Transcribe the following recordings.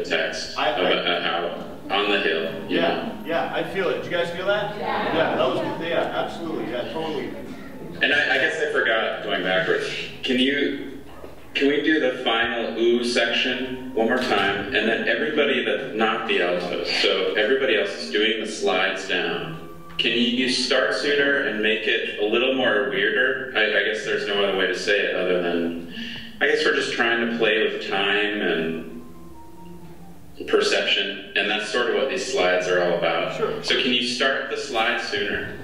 text about how on the hill. Yeah, I feel it. Did you guys feel that? Yeah, that was, absolutely, totally. And I guess I forgot, going backwards. Can we do the final ooh section one more time, and then everybody that's not the altos, so everybody else is doing the slides down. Can you start sooner and make it a little more weirder? I guess there's no other way to say it other than, I guess we're just trying to play with time and perception, and that's sort of what these slides are all about. Sure. So can you start the slides sooner?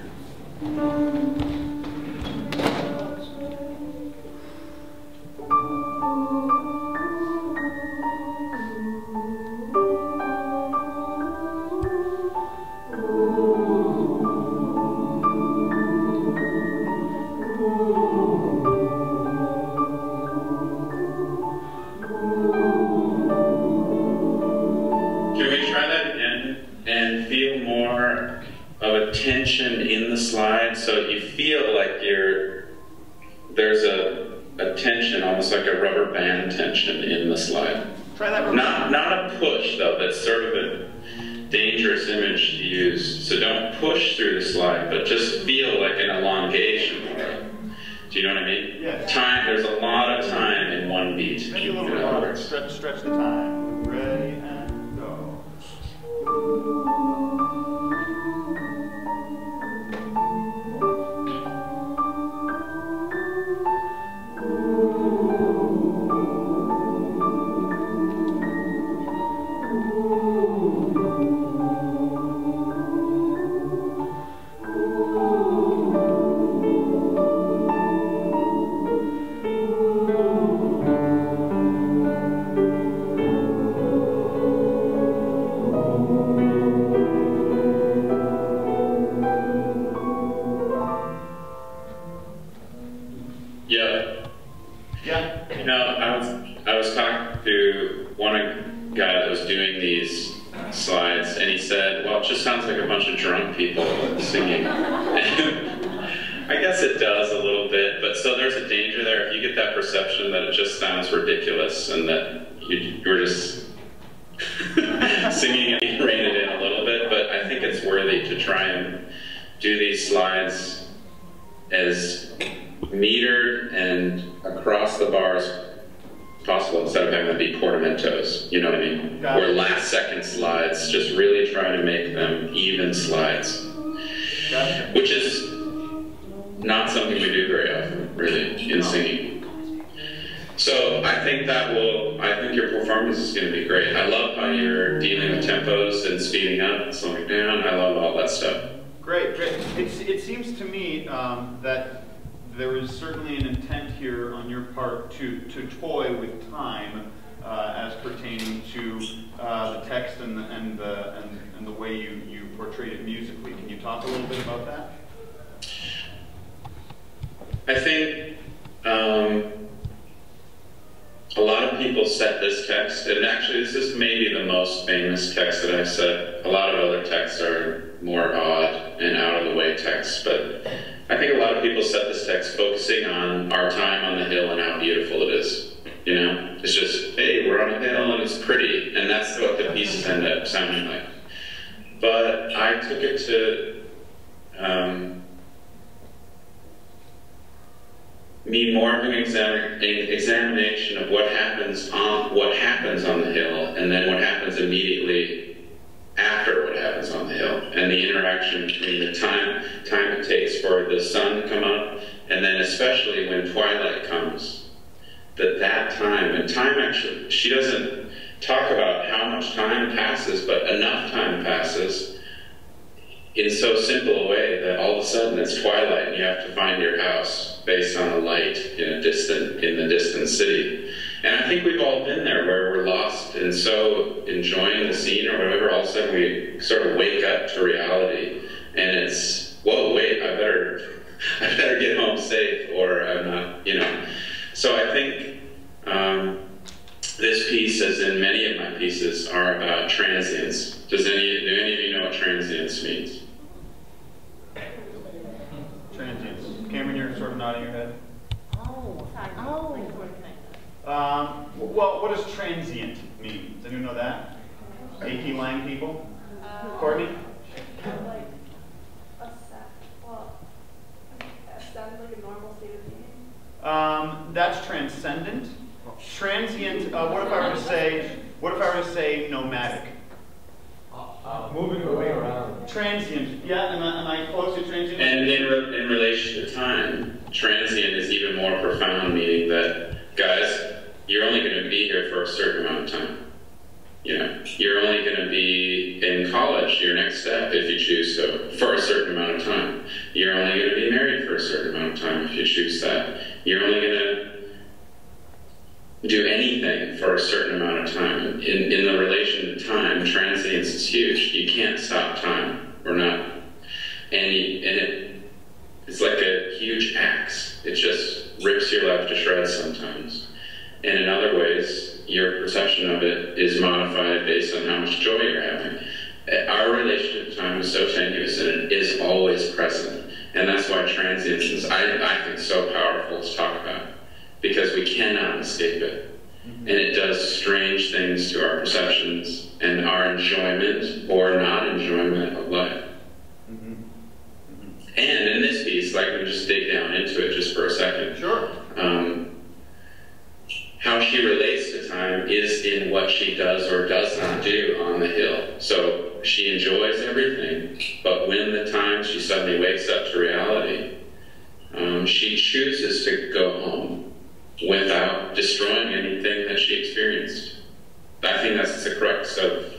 Tension in the slide, so you feel like there's a tension, almost like a rubber band tension in the slide. Try that. Not a push though. That's sort of a dangerous image to use. So don't push through the slide, but just feel like an elongation. Do you know what I mean? Yeah. Time. There's a lot of time in one beat. Maybe a little bit longer. Stretch the time. Ready and go. I was talking to one guy that was doing these slides, and he said, well, it just sounds like a bunch of drunk people singing. I guess it does a little bit, but so there's a danger there. If you get that perception that it just sounds ridiculous and that you're just singing and rein it in a little bit, but I think it's worthy to try and do these slides as metered and across the bars possible instead of having them be portamentos, you know what I mean? Or last second slides, just really try to make them even slides. Gotcha. Which is not something we do very often, really, in singing. So I think your performance is going to be great. I love how you're dealing with tempos and speeding up and slowing down. I love all that stuff. Great, great. It seems to me that there is certainly an intent here on your part to toy with time as pertaining to the text and the way you portrayed it musically. Can you talk a little bit about that? I think a lot of people set this text, and actually this is maybe the most famous text that I've set. A lot of other texts are more odd and out of the way texts, but I think a lot of people set this text focusing on our time on the hill and how beautiful it is. You know, it's just, hey, we're on a hill and it's pretty, and that's what the pieces end up sounding like. But I took it to be more of an examination of what happens on the hill, and then what happens immediately after what happens on the hill, and the interaction between the time it takes for the sun to come up, and then especially when twilight comes, that time, and time actually, she doesn't talk about how much time passes, but enough time passes in so simple a way that all of a sudden it's twilight and you have to find your house based on a light in the distant city. And I think we've all been there where we're lost and so enjoying the scene or whatever, all of a sudden we sort of wake up to reality and it's, whoa, wait, I better get home safe or I'm not, you know. So I think this piece, as in many of my pieces, are about transience. Do any of you know what transience means? Transience. Cameron, you're sort of nodding your head. Well, what does transient mean? Does anyone know that? AP Lang people? Courtney? Like a set, well, sounds like a normal state of being. That's transcendent. Transient. What if I were to say nomadic? Moving away around. Transient. Yeah. Am I close to transient? And in relation to time, transient is even more profound, meaning that, guys, you're only going to be here for a certain amount of time. You know, you're only going to be in college, your next step, if you choose so, for a certain amount of time. You're only going to be married for a certain amount of time if you choose that. You're only going to do anything for a certain amount of time. In the relation to time, transience is huge. You can't stop time. We're not. And it's like a huge axe. It just rips your life to shreds sometimes. And in other ways, your perception of it is modified based on how much joy you're having. Our relationship to time is so tenuous and it is always present. And that's why transience is, I think, so powerful to talk about. Because we cannot escape it. And it does strange things to our perceptions and our enjoyment or not enjoyment of life. And in this piece, like, we just dig down into it just for a second. Sure. How she relates to time is in what she does or does not do on the hill. So she enjoys everything, but when the time she suddenly wakes up to reality, she chooses to go home without destroying anything that she experienced. I think that's the crux of,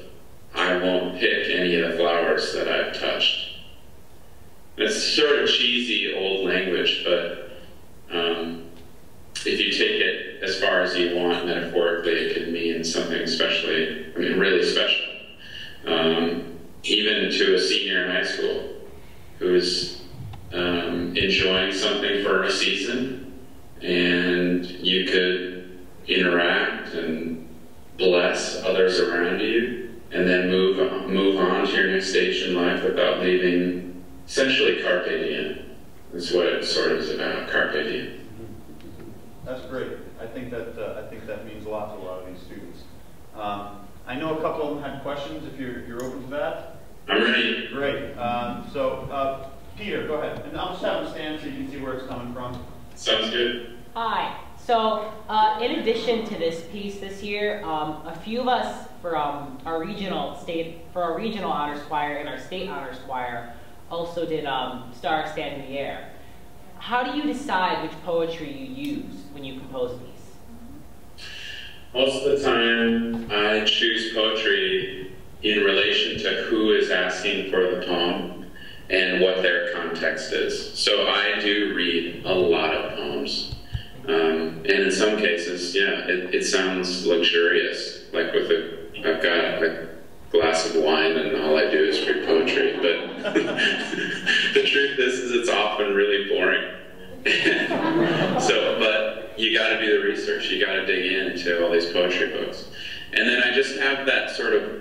I won't pick any of the flowers that I've touched. It's sort of cheesy old language, but if you take it as far as you want metaphorically, it could mean something especially, I mean, really special. Even to a senior in high school who's enjoying something for a season, and you could interact and bless others around you, and then move on to your next stage in life without leaving, essentially, carpe diem. That's what it sort of is about, carpe diem. That's great. I think that means a lot to a lot of these students. I know a couple of them had questions. If you're open to that. I'm ready. Great. So Peter, go ahead, and I'll just have them stand so you can see where it's coming from. Sounds good. Hi. So, in addition to this piece this year, a few of us for our regional honors choir and our state honors choir also did Star Stand in the Air. How do you decide which poetry you use when you compose a piece? Most of the time, I choose poetry in relation to who is asking for the poem and what their context is. So I do read a lot of poems. And in some cases, yeah, it sounds luxurious. Like I've got a glass of wine and all I do is read poetry. But the truth is it's often really boring. But you got to do the research. You got to dig into all these poetry books. And then I just have that sort of